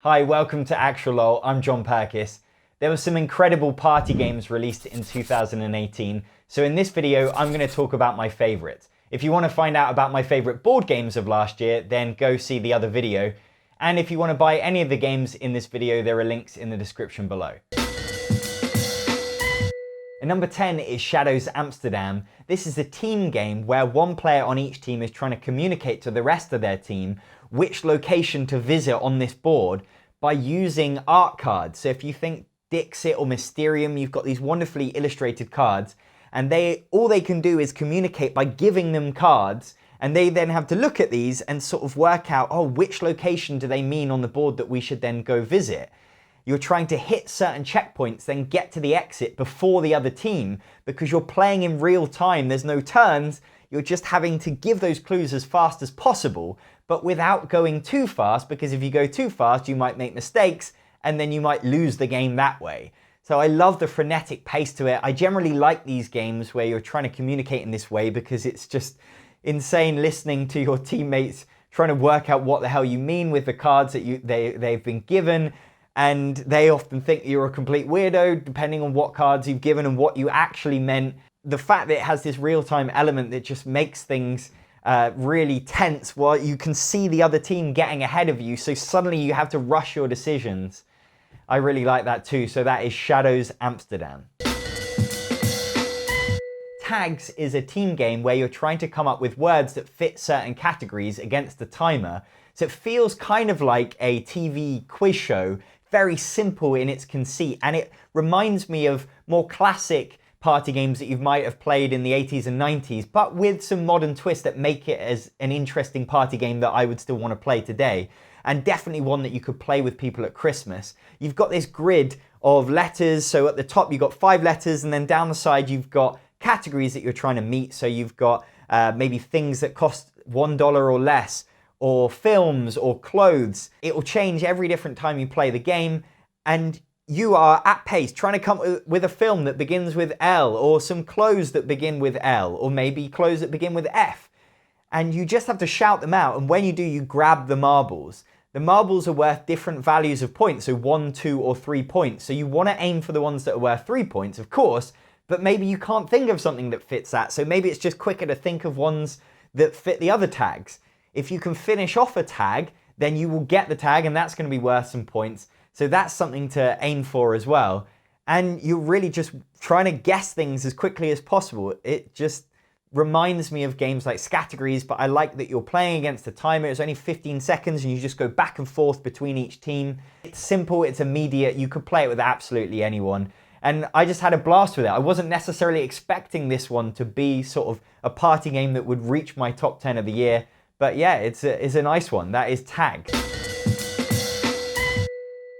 Hi, welcome to Actualol. I'm Jon Purkis. There were some incredible party games released in 2018, so in this video I'm going to talk about my favourites. If you want to find out about my favourite board games of last year, then go see the other video. And if you want to buy any of the games in this video, there are links in the description below. And number 10 is Shadows Amsterdam. This is a team game where one player on each team is trying to communicate to the rest of their team which location to visit on this board by using art cards. So if you think Dixit or Mysterium, you've got these wonderfully illustrated cards, and all they can do is communicate by giving them cards, and they then have to look at these and sort of work out, oh, which location do they mean on the board that we should then go visit? You're trying to hit certain checkpoints, then get to the exit before the other team, because you're playing in real time. There's no turns. You're just having to give those clues as fast as possible, but without going too fast, because if you go too fast, you might make mistakes, and then you might lose the game that way. So I love the frenetic pace to it. I generally like these games where you're trying to communicate in this way, because it's just insane listening to your teammates trying to work out what the hell you mean with the cards that they've been given. And they often think you're a complete weirdo, depending on what cards you've given and what you actually meant. The fact that it has this real-time element that just makes things really tense while you can see the other team getting ahead of you, so suddenly you have to rush your decisions. I really like that too, so that is Shadows Amsterdam. Tags is a team game where you're trying to come up with words that fit certain categories against the timer, so it feels kind of like a TV quiz show, very simple in its conceit, and it reminds me of more classic party games that you might have played in the 80s and 90s, but with some modern twists that make it as an interesting party game that I would still want to play today, and definitely one that you could play with people at Christmas. You've got this grid of letters, so at the top you've got 5 letters, and then down the side you've got categories that you're trying to meet, so you've got maybe things that cost $1 or less, or films or clothes. It will change every different time you play the game, and you are at pace trying to come up with a film that begins with L, or some clothes that begin with L, or maybe clothes that begin with F. And you just have to shout them out, and when you do, you grab the marbles. The marbles are worth different values of points, so 1, 2, or 3 points. So you want to aim for the ones that are worth 3 points, of course, but maybe you can't think of something that fits that, so maybe it's just quicker to think of ones that fit the other tags. If you can finish off a tag, then you will get the tag, and that's going to be worth some points. So that's something to aim for as well. And you're really just trying to guess things as quickly as possible. It just reminds me of games like Scattergories, but I like that you're playing against a timer. It's only 15 seconds and you just go back and forth between each team. It's simple, it's immediate. You could play it with absolutely anyone. And I just had a blast with it. I wasn't necessarily expecting this one to be sort of a party game that would reach my top 10 of the year. But yeah, it's a nice one. That is Tag.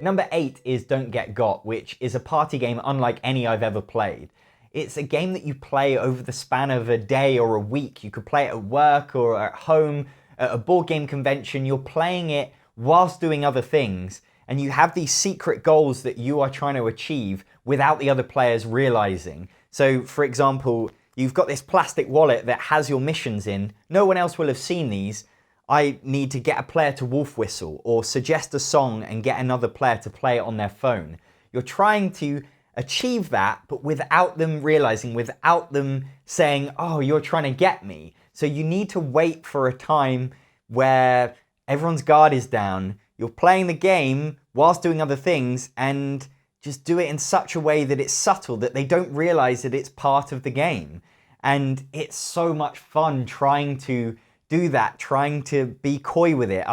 Number 8 is Don't Get Got, which is a party game unlike any I've ever played. It's a game that you play over the span of a day or a week. You could play it at work or at home, at a board game convention. You're playing it whilst doing other things, and you have these secret goals that you are trying to achieve without the other players realizing. So, for example, you've got this plastic wallet that has your missions in. No one else will have seen these. I need to get a player to wolf whistle, or suggest a song and get another player to play it on their phone. You're trying to achieve that, but without them realizing, without them saying, oh, you're trying to get me. So you need to wait for a time where everyone's guard is down. You're playing the game whilst doing other things, and just do it in such a way that it's subtle, that they don't realize that it's part of the game. And it's so much fun trying to do that, trying to be coy with it.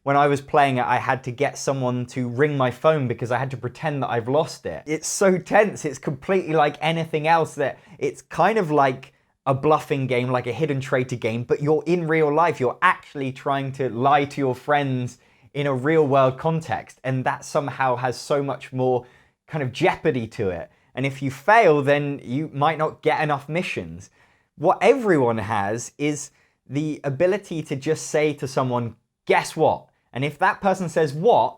When I was playing it, I had to get someone to ring my phone because I had to pretend that I've lost it. It's so tense. It's completely like anything else. That it's kind of like a bluffing game, like a hidden traitor game, but you're in real life. You're actually trying to lie to your friends in a real world context. And that somehow has so much more kind of jeopardy to it. And if you fail, then you might not get enough missions. What everyone has is the ability to just say to someone, guess what? And if that person says what,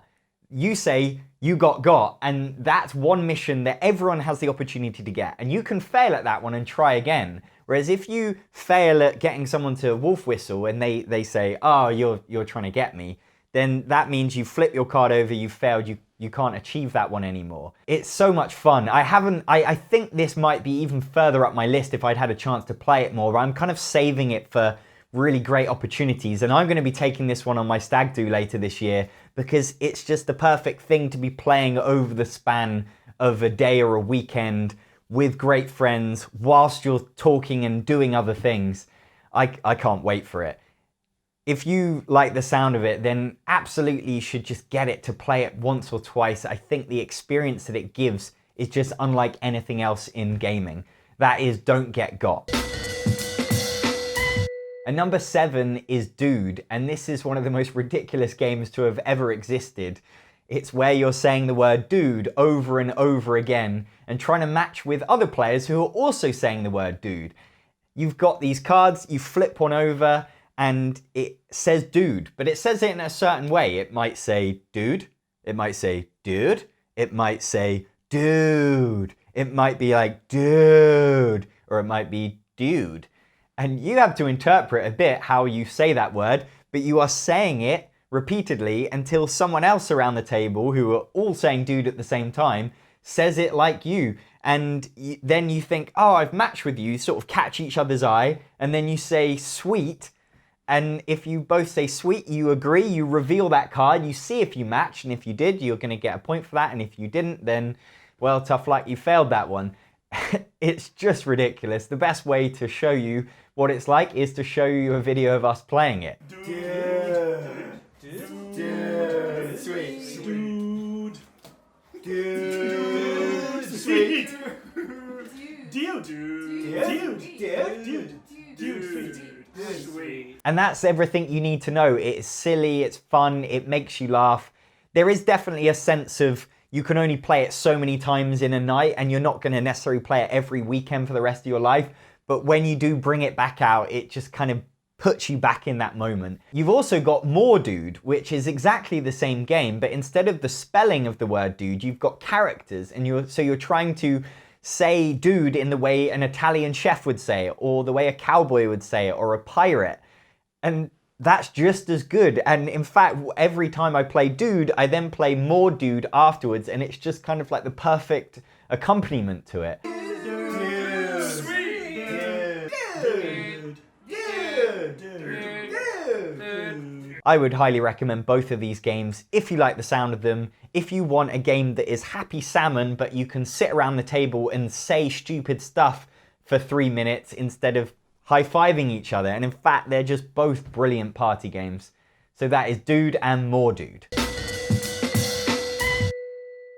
you say, you got, and that's one mission that everyone has the opportunity to get. And you can fail at that one and try again. Whereas if you fail at getting someone to wolf whistle and they say, oh, you're trying to get me, then that means you flip your card over, you've failed, you can't achieve that one anymore. It's so much fun. I think this might be even further up my list if I'd had a chance to play it more, but I'm kind of saving it for really great opportunities. And I'm going to be taking this one on my stag do later this year because it's just the perfect thing to be playing over the span of a day or a weekend with great friends whilst you're talking and doing other things. I can't wait for it. If you like the sound of it, then absolutely you should just get it to play it once or twice. I think the experience that it gives is just unlike anything else in gaming. That is Don't Get Got. And number 7 is Dude, and this is one of the most ridiculous games to have ever existed. It's where you're saying the word dude over and over again and trying to match with other players who are also saying the word dude. You've got these cards, you flip one over, and it says dude, but it says it in a certain way. It might say dude, it might say dude, it might say dude, it might be like dude, or it might be dude. And you have to interpret a bit how you say that word, but you are saying it repeatedly until someone else around the table, who are all saying dude at the same time, says it like you. And then you think, oh, I've matched with you, sort of catch each other's eye, and then you say sweet. And if you both say sweet, you agree, you reveal that card, you see if you match, and if you did, you're going to get a point for that, and if you didn't, then, well, tough luck, you failed that one. It's just ridiculous. The best way to show you what it's like is to show you a video of us playing it. Dude. Sweet. Dude. Sweet. Dude. And that's everything you need to know. It's silly, it's fun, it makes you laugh. There is definitely a sense of you can only play it so many times in a night and you're not going to necessarily play it every weekend for the rest of your life. But when you do bring it back out, it just kind of puts you back in that moment. You've also got More Dude, which is exactly the same game, but instead of the spelling of the word dude, you've got characters, and you're trying to say dude in the way an Italian chef would say it, or the way a cowboy would say it, or a pirate. And that's just as good. And in fact, every time I play Dude, I then play More Dude afterwards, and it's just kind of like the perfect accompaniment to it. I would highly recommend both of these games if you like the sound of them. If you want a game that is happy salmon, but you can sit around the table and say stupid stuff for 3 minutes instead of high-fiving each other. And in fact, they're just both brilliant party games. So that is Dude and More Dude.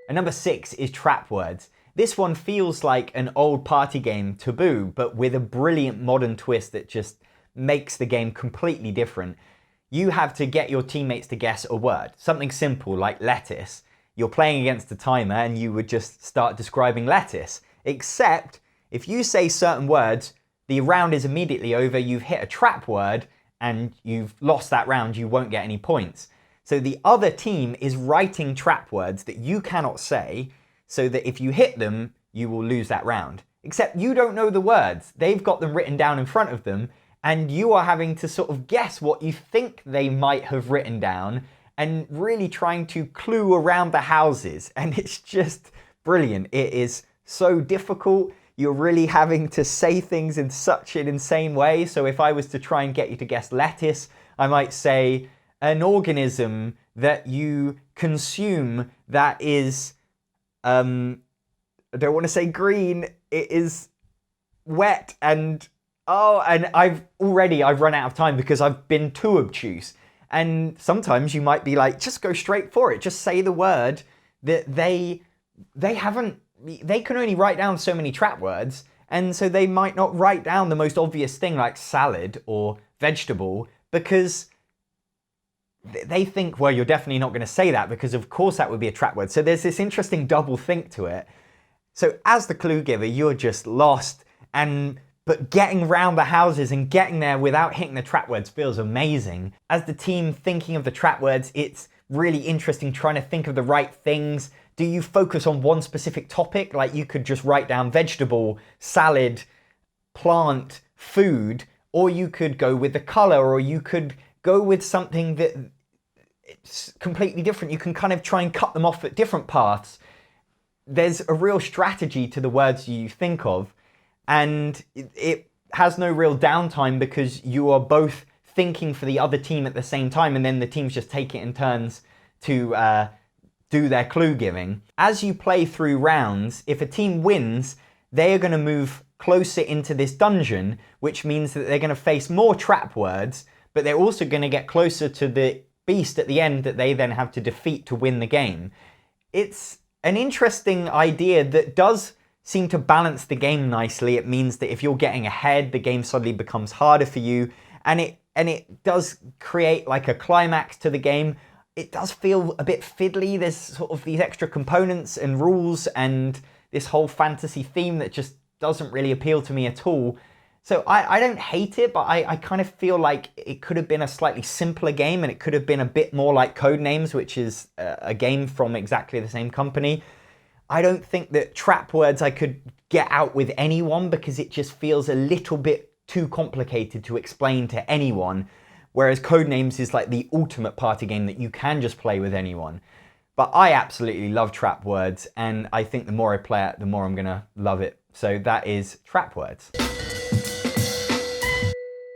And number 6 is Trapwords. This one feels like an old party game, Taboo, but with a brilliant modern twist that just makes the game completely different. You have to get your teammates to guess a word. Something simple like lettuce. You're playing against a timer and you would just start describing lettuce. Except if you say certain words, the round is immediately over, you've hit a trap word, and you've lost that round, you won't get any points. So the other team is writing trap words that you cannot say, so that if you hit them, you will lose that round. Except you don't know the words. They've got them written down in front of them, and you are having to sort of guess what you think they might have written down, and really trying to clue around the houses. And it's just brilliant. It is so difficult. You're really having to say things in such an insane way. So if I was to try and get you to guess lettuce, I might say an organism that you consume that is, I don't want to say green, it is wet and, and I've run out of time because I've been too obtuse. And sometimes you might be like, just go straight for it. Just say the word that they can only write down so many trap words, and so they might not write down the most obvious thing like salad or vegetable because they think, well, you're definitely not going to say that because of course that would be a trap word. So there's this interesting double think to it. So as the clue giver, you're just lost, but getting around the houses and getting there without hitting the trap words feels amazing. As the team thinking of the trap words, it's really interesting trying to think of the right things. Do you focus on one specific topic? Like you could just write down vegetable, salad, plant, food, or you could go with the color, or you could go with something that it's completely different. You can kind of try and cut them off at different paths. There's a real strategy to the words you think of, and it has no real downtime because you are both thinking for the other team at the same time, and then the teams just take it in turns to do their clue giving. As you play through rounds, if a team wins, they are going to move closer into this dungeon, which means that they're going to face more trap words, but they're also going to get closer to the beast at the end that they then have to defeat to win the game. It's an interesting idea that does seem to balance the game nicely. It means that if you're getting ahead, the game suddenly becomes harder for you, and it does create like a climax to the game. It does feel a bit fiddly. There's sort of these extra components and rules and this whole fantasy theme that just doesn't really appeal to me at all. So I don't hate it, but I kind of feel like it could have been a slightly simpler game, and it could have been a bit more like Codenames, which is a game from exactly the same company. I don't think that Trapwords I could get out with anyone because it just feels a little bit too complicated to explain to anyone. Whereas Codenames is like the ultimate party game that you can just play with anyone. But I absolutely love Trapwords, and I think the more I play it, the more I'm gonna love it. So that is Trapwords.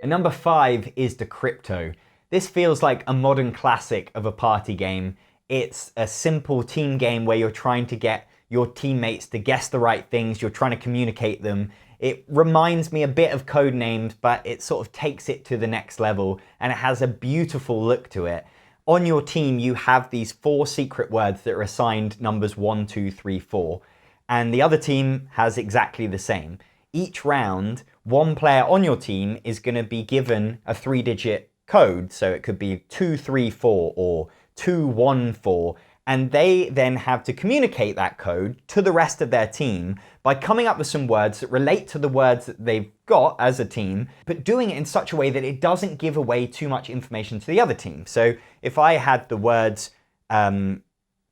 And number 5 is Decrypto. This feels like a modern classic of a party game. It's a simple team game where you're trying to get your teammates to guess the right things, you're trying to communicate them. It reminds me a bit of Codenames, but it sort of takes it to the next level, and it has a beautiful look to it. On your team, you have these 4 secret words that are assigned numbers 1, 2, 3, 4, and the other team has exactly the same. Each round, one player on your team is going to be given a 3-digit code, so it could be 234 or 214, and they then have to communicate that code to the rest of their team by coming up with some words that relate to the words that they've got as a team, but doing it in such a way that it doesn't give away too much information to the other team. So if I had the words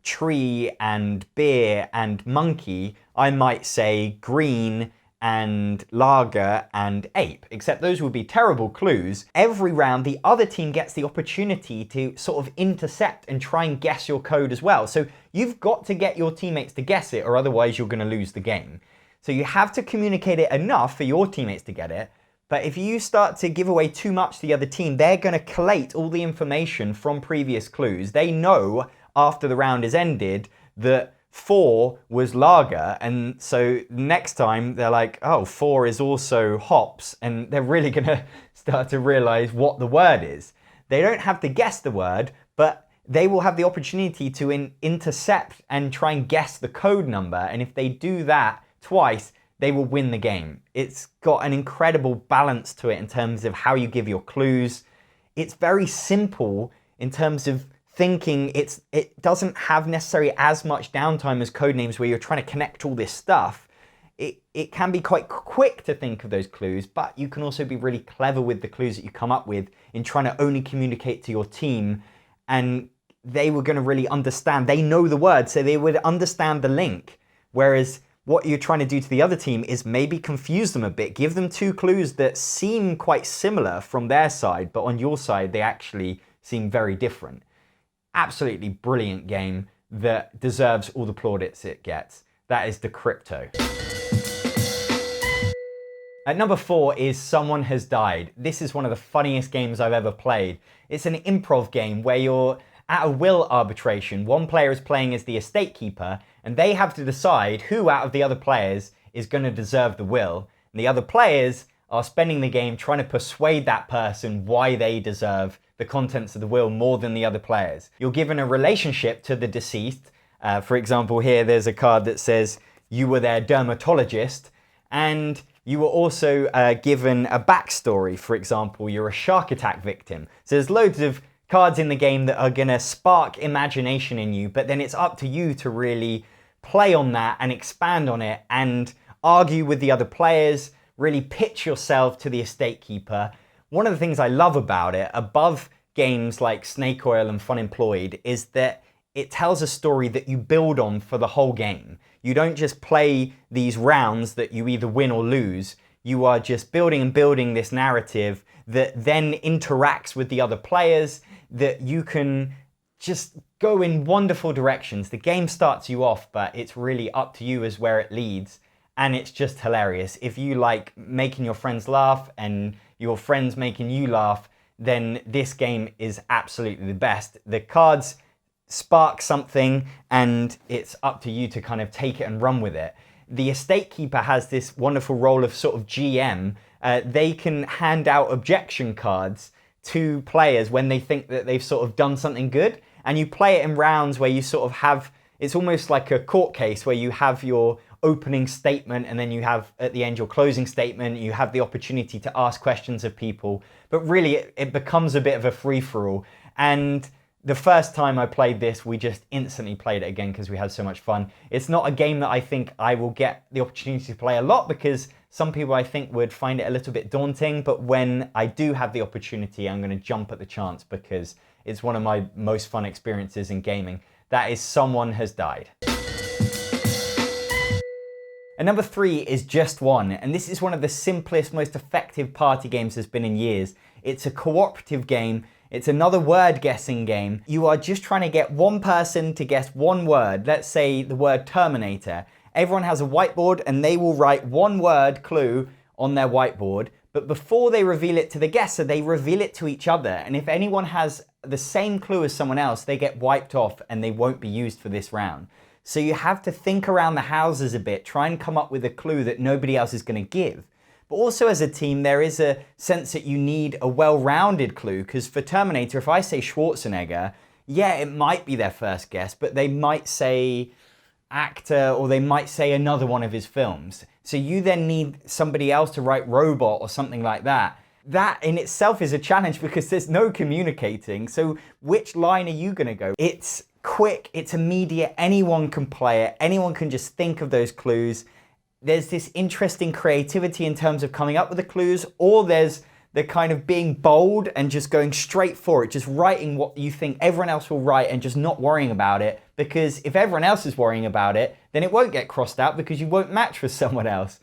tree and beer and monkey, I might say green and lager and ape, except those would be terrible clues. Every round, the other team gets the opportunity to sort of intercept and try and guess your code as well. So you've got to get your teammates to guess it, or otherwise you're going to lose the game. So you have to communicate it enough for your teammates to get it. But if you start to give away too much to the other team, they're going to collate all the information from previous clues. They know after the round is ended that 4 was lager, and so next time they're like, oh, 4 is also hops, and they're really gonna start to realize what the word is. They don't have to guess the word, but they will have the opportunity to intercept and try and guess the code number, and if they do that twice, they will win the game. It's got an incredible balance to it in terms of how you give your clues. It's very simple in terms of thinking. It doesn't have necessarily as much downtime as Codenames, where you're trying to connect all this stuff. It can be quite quick to think of those clues, but you can also be really clever with the clues that you come up with in trying to only communicate to your team, and they were going to really understand. They know the word, so they would understand the link. Whereas what you're trying to do to the other team is maybe confuse them a bit, give them 2 clues that seem quite similar from their side, but on your side, they actually seem very different. Absolutely brilliant game that deserves all the plaudits it gets. That is Decrypto. At number 4 is Someone Has Died. This is one of the funniest games I've ever played. It's an improv game where you're at a will arbitration. One player is playing as the estate keeper, and they have to decide who out of the other players is going to deserve the will. And the other players are spending the game trying to persuade that person why they deserve the contents of the will more than the other players. You're given a relationship to the deceased. For example, here there's a card that says you were their dermatologist, and you were also given a backstory. For example, you're a shark attack victim. So there's loads of cards in the game that are going to spark imagination in you, but then it's up to you to really play on that and expand on it and argue with the other players, really pitch yourself to the estate keeper. One of the things I love about it, above games like Snake Oil and Fun Employed, is that it tells a story that you build on for the whole game. You don't just play these rounds that you either win or lose. You are just building and building this narrative that then interacts with the other players, that you can just go in wonderful directions. The game starts you off, but it's really up to you as where it leads. And it's just hilarious. If you like making your friends laugh and your friends making you laugh, then this game is absolutely the best. The cards spark something and it's up to you to kind of take it and run with it. The estate keeper has this wonderful role of sort of GM. They can hand out objection cards to players when they think that they've sort of done something good. And you play it in rounds where you sort of have, it's almost like a court case where you have your opening statement and then you have at the end your closing statement. You have the opportunity to ask questions of people, but really it becomes a bit of a free-for-all. And the first time I played this, we just instantly played it again because we had so much fun. It's not a game that I think I will get the opportunity to play a lot because some people I think would find it a little bit daunting, but when I do have the opportunity, I'm going to jump at the chance because it's one of my most fun experiences in gaming. That is Someone Has Died. And number 3 is Just One, and this is one of the simplest, most effective party games there's been in years. It's a cooperative game. It's another word guessing game. You are just trying to get one person to guess one word. Let's say the word Terminator. Everyone has a whiteboard and they will write one word clue on their whiteboard. But before they reveal it to the guesser, they reveal it to each other. And if anyone has the same clue as someone else, they get wiped off and they won't be used for this round. So you have to think around the houses a bit, try and come up with a clue that nobody else is going to give. But also as a team, there is a sense that you need a well-rounded clue, because for Terminator, if I say Schwarzenegger, yeah, it might be their first guess, but they might say actor or they might say another one of his films. So you then need somebody else to write robot or something like that. That in itself is a challenge because there's no communicating. So which line are you going to go? It's quick, it's immediate, anyone can play it, anyone can just think of those clues. There's this interesting creativity in terms of coming up with the clues, or there's the kind of being bold and just going straight for it, just writing what you think everyone else will write and just not worrying about it, because if everyone else is worrying about it, then it won't get crossed out because you won't match with someone else.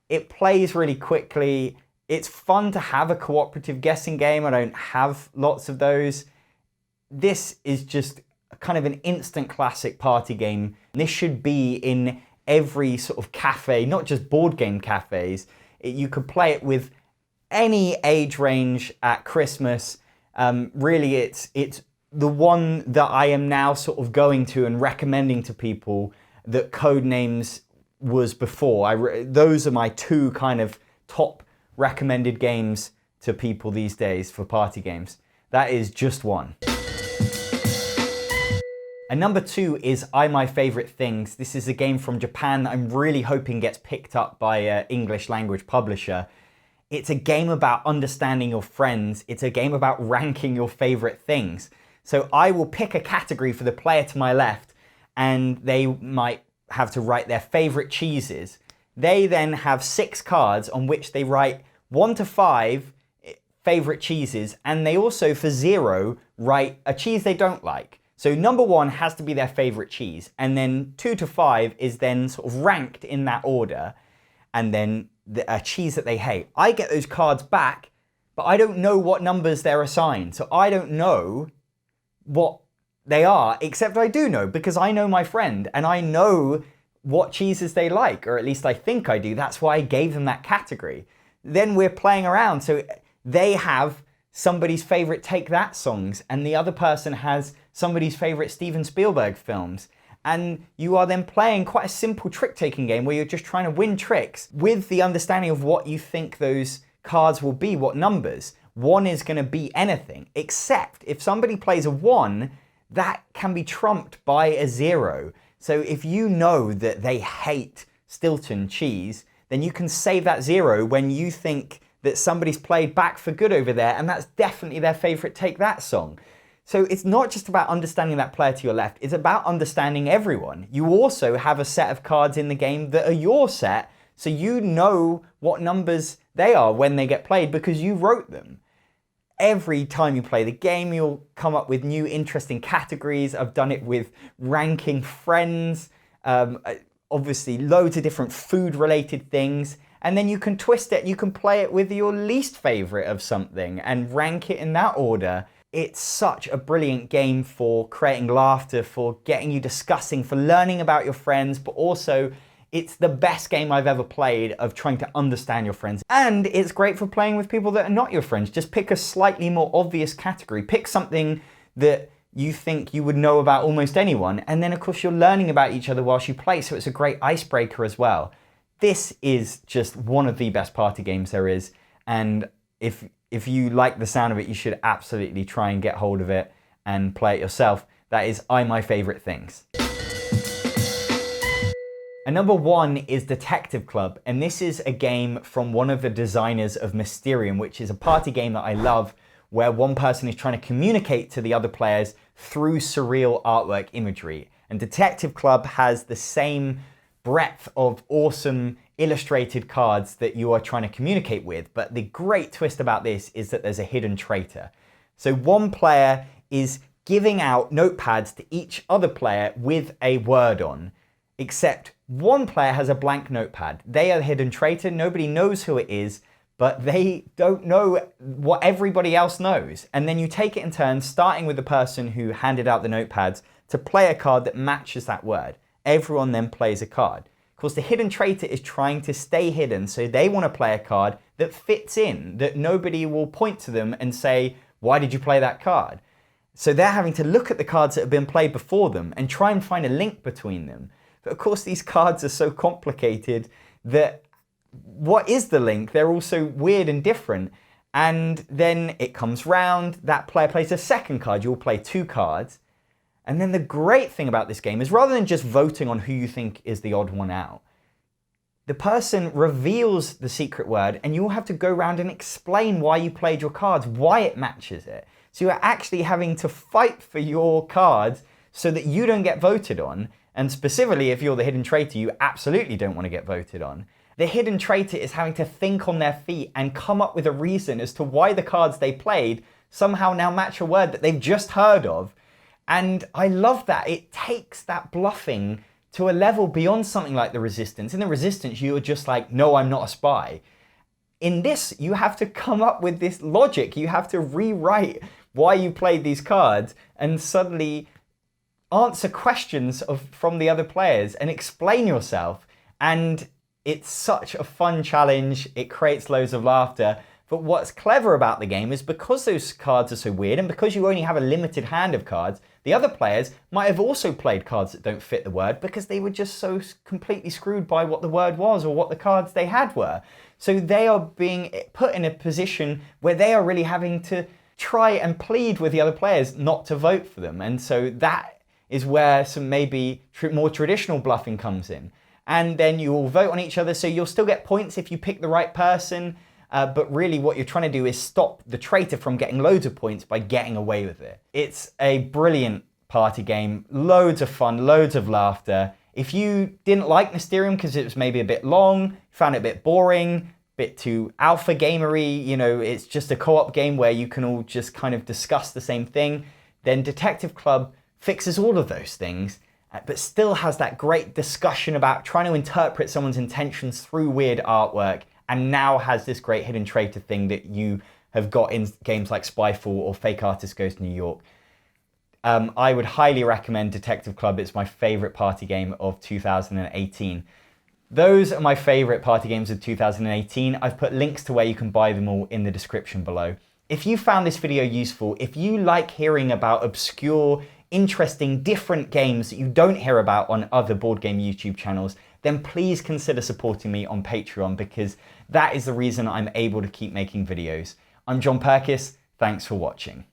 It plays really quickly. It's fun to have a cooperative guessing game. I don't have lots of those. This is just kind of an instant classic party game. This should be in every sort of cafe, not just board game cafes. You could play it with any age range at Christmas. Really, it's the one that I am now sort of going to and recommending to people that Codenames was before. Those are my 2 kind of top recommended games to people these days for party games. That is Just One. And number 2 is I My Favorite Things. This is a game from Japan that I'm really hoping gets picked up by an English language publisher. It's a game about understanding your friends. It's a game about ranking your favorite things. So I will pick a category for the player to my left, and they might have to write their favorite cheeses. They then have 6 cards on which they write 1 to 5 favorite cheeses, and they also, for 0, write a cheese they don't like. So number 1 has to be their favorite cheese, and then 2 to 5 is then sort of ranked in that order, and then a cheese that they hate. I get those cards back, but I don't know what numbers they're assigned, so I don't know what they are, except I do know because I know my friend, and I know what cheeses they like, or at least I think I do. That's why I gave them that category. Then we're playing around, so they have somebody's favorite Take That songs, and the other person has somebody's favorite Steven Spielberg films. And you are then playing quite a simple trick-taking game where you're just trying to win tricks with the understanding of what you think those cards will be, what numbers. 1 is going to be anything, except if somebody plays a 1, that can be trumped by a 0. So if you know that they hate Stilton cheese, then you can save that 0 when you think that somebody's played Back for Good over there, and that's definitely their favorite Take That song. So it's not just about understanding that player to your left, it's about understanding everyone. You also have a set of cards in the game that are your set, so you know what numbers they are when they get played because you wrote them. Every time you play the game, you'll come up with new interesting categories. I've done it with ranking friends, obviously loads of different food-related things. And then you can twist it, you can play it with your least favorite of something and rank it in that order. It's such a brilliant game for creating laughter, for getting you discussing, for learning about your friends, but also it's the best game I've ever played of trying to understand your friends. And it's great for playing with people that are not your friends. Just pick a slightly more obvious category. Pick something that you think you would know about almost anyone. And then of course you're learning about each other whilst you play. So it's a great icebreaker as well. This is just one of the best party games there is. And if you like the sound of it, you should absolutely try and get hold of it and play it yourself. That is My Favorite Things. And number 1 is Detective Club, and this is a game from one of the designers of Mysterium, which is a party game that I love, where one person is trying to communicate to the other players through surreal artwork imagery. And Detective Club has the same breadth of awesome illustrated cards that you are trying to communicate with, but the great twist about this is that there's a hidden traitor. So one player is giving out notepads to each other player with a word on, except one player has a blank notepad. They are the hidden traitor. Nobody knows who it is, but they don't know what everybody else knows. And then you take it in turns, starting with the person who handed out the notepads, to play a card that matches that word. Everyone then plays a card. Of course, the hidden traitor is trying to stay hidden, so they want to play a card that fits in, that nobody will point to them and say, why did you play that card? So they're having to look at the cards that have been played before them and try and find a link between them. But of course, these cards are so complicated that what is the link? They're also weird and different. And then it comes round, that player plays a second card, you'll play 2 cards. And then the great thing about this game is rather than just voting on who you think is the odd one out, the person reveals the secret word and you'll have to go around and explain why you played your cards, why it matches it. So you're actually having to fight for your cards so that you don't get voted on. And specifically, if you're the hidden traitor, you absolutely don't want to get voted on. The hidden traitor is having to think on their feet and come up with a reason as to why the cards they played somehow now match a word that they've just heard of. And I love that. It takes that bluffing to a level beyond something like the Resistance. In the Resistance, you were just like, no, I'm not a spy. In this, you have to come up with this logic. You have to rewrite why you played these cards and suddenly answer questions from the other players and explain yourself. And it's such a fun challenge. It creates loads of laughter. But what's clever about the game is because those cards are so weird and because you only have a limited hand of cards, the other players might have also played cards that don't fit the word because they were just so completely screwed by what the word was or what the cards they had were. So they are being put in a position where they are really having to try and plead with the other players not to vote for them. And so that is where some maybe more traditional bluffing comes in. And then you all vote on each other, so you'll still get points if you pick the right person. But really what you're trying to do is stop the traitor from getting loads of points by getting away with it. It's a brilliant party game, loads of fun, loads of laughter. If you didn't like Mysterium because it was maybe a bit long, found it a bit boring, a bit too alpha gamery, you know, it's just a co-op game where you can all just kind of discuss the same thing, then Detective Club fixes all of those things, but still has that great discussion about trying to interpret someone's intentions through weird artwork, and now has this great hidden traitor thing that you have got in games like Spyfall or Fake Artist Goes to New York. I would highly recommend Detective Club. It's my favorite party game of 2018. Those are my favorite party games of 2018. I've put links to where you can buy them all in the description below. If you found this video useful, if you like hearing about obscure, interesting, different games that you don't hear about on other board game YouTube channels, then please consider supporting me on Patreon, because that is the reason I'm able to keep making videos. I'm Jon Purkis. Thanks for watching.